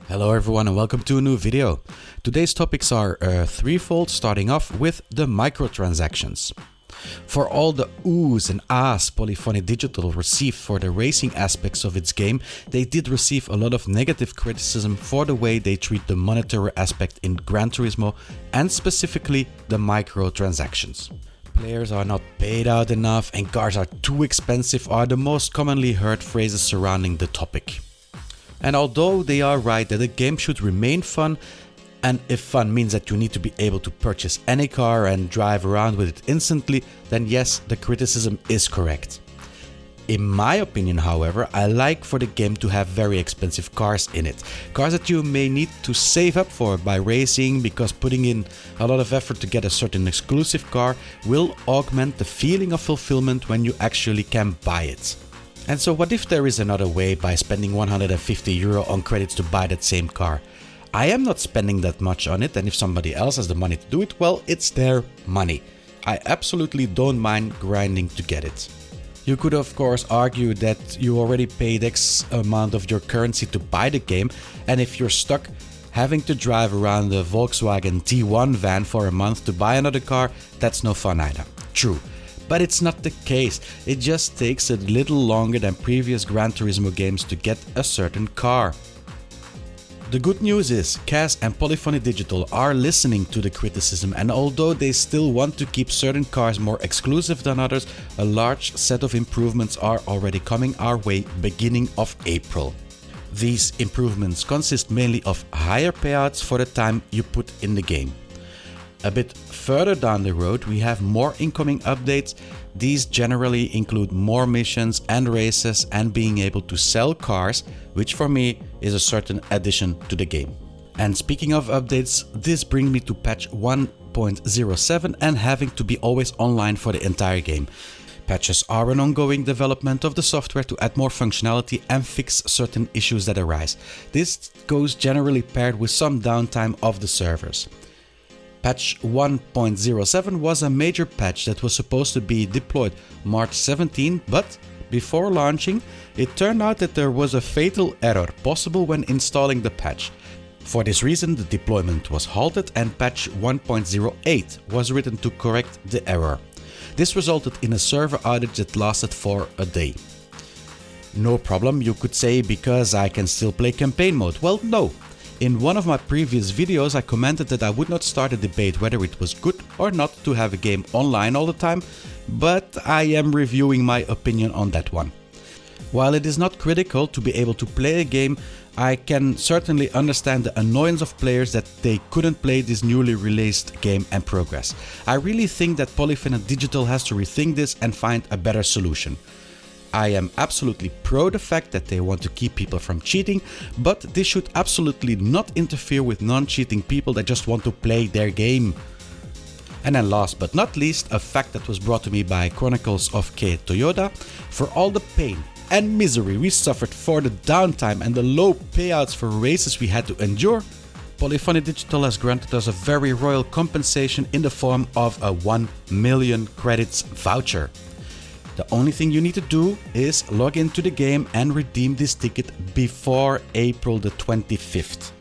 Hello everyone and welcome to a new video. Today's topics are threefold, starting off with the microtransactions. For all the oohs and ahs Polyphony Digital received for the racing aspects of its game, they did receive a lot of negative criticism for the way they treat the monetary aspect in Gran Turismo and specifically the microtransactions. Players are not paid out enough and cars are too expensive are the most commonly heard phrases surrounding the topic. And although they are right that the game should remain fun, and if fun means that you need to be able to purchase any car and drive around with it instantly, then yes, the criticism is correct. In my opinion, however, I like for the game to have very expensive cars in it. Cars that you may need to save up for by racing, because putting in a lot of effort to get a certain exclusive car will augment the feeling of fulfillment when you actually can buy it. And so what if there is another way by spending €150 on credits to buy that same car? I am not spending that much on it, and if somebody else has the money to do it, well, it's their money. I absolutely don't mind grinding to get it. You could of course argue that you already paid X amount of your currency to buy the game, and if you're stuck having to drive around the Volkswagen T1 van for a month to buy another car, that's no fun either. True. But it's not the case, it just takes a little longer than previous Gran Turismo games to get a certain car. The good news is, Kaz and Polyphony Digital are listening to the criticism, and although they still want to keep certain cars more exclusive than others, a large set of improvements are already coming our way beginning of April. These improvements consist mainly of higher payouts for the time you put in the game. A bit further down the road we have more incoming updates. These generally include more missions and races and being able to sell cars, which for me is a certain addition to the game. And speaking of updates, this brings me to patch 1.07 and having to be always online for the entire game. Patches are an ongoing development of the software to add more functionality and fix certain issues that arise. This goes generally paired with some downtime of the servers. Patch 1.07 was a major patch that was supposed to be deployed March 17, but before launching, it turned out that there was a fatal error possible when installing the patch. For this reason, the deployment was halted and patch 1.08 was written to correct the error. This resulted in a server outage that lasted for a day. No problem, you could say, because I can still play campaign mode. Well, no. In one of my previous videos I commented that I would not start a debate whether it was good or not to have a game online all the time, but I am reviewing my opinion on that one. While it is not critical to be able to play a game, I can certainly understand the annoyance of players that they couldn't play this newly released game and progress. I really think that Polyphony Digital has to rethink this and find a better solution. I am absolutely pro the fact that they want to keep people from cheating, but this should absolutely not interfere with non-cheating people that just want to play their game. And then last but not least, a fact that was brought to me by Chronicles of K Toyoda: for all the pain and misery we suffered for the downtime and the low payouts for races we had to endure, Polyphony Digital has granted us a very royal compensation in the form of a 1 million credits voucher. The only thing you need to do is log into the game and redeem this ticket before April the 25th.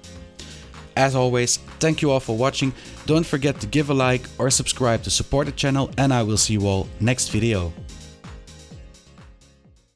As always, thank you all for watching. Don't forget to give a like or subscribe to support the channel, and I will see you all next video.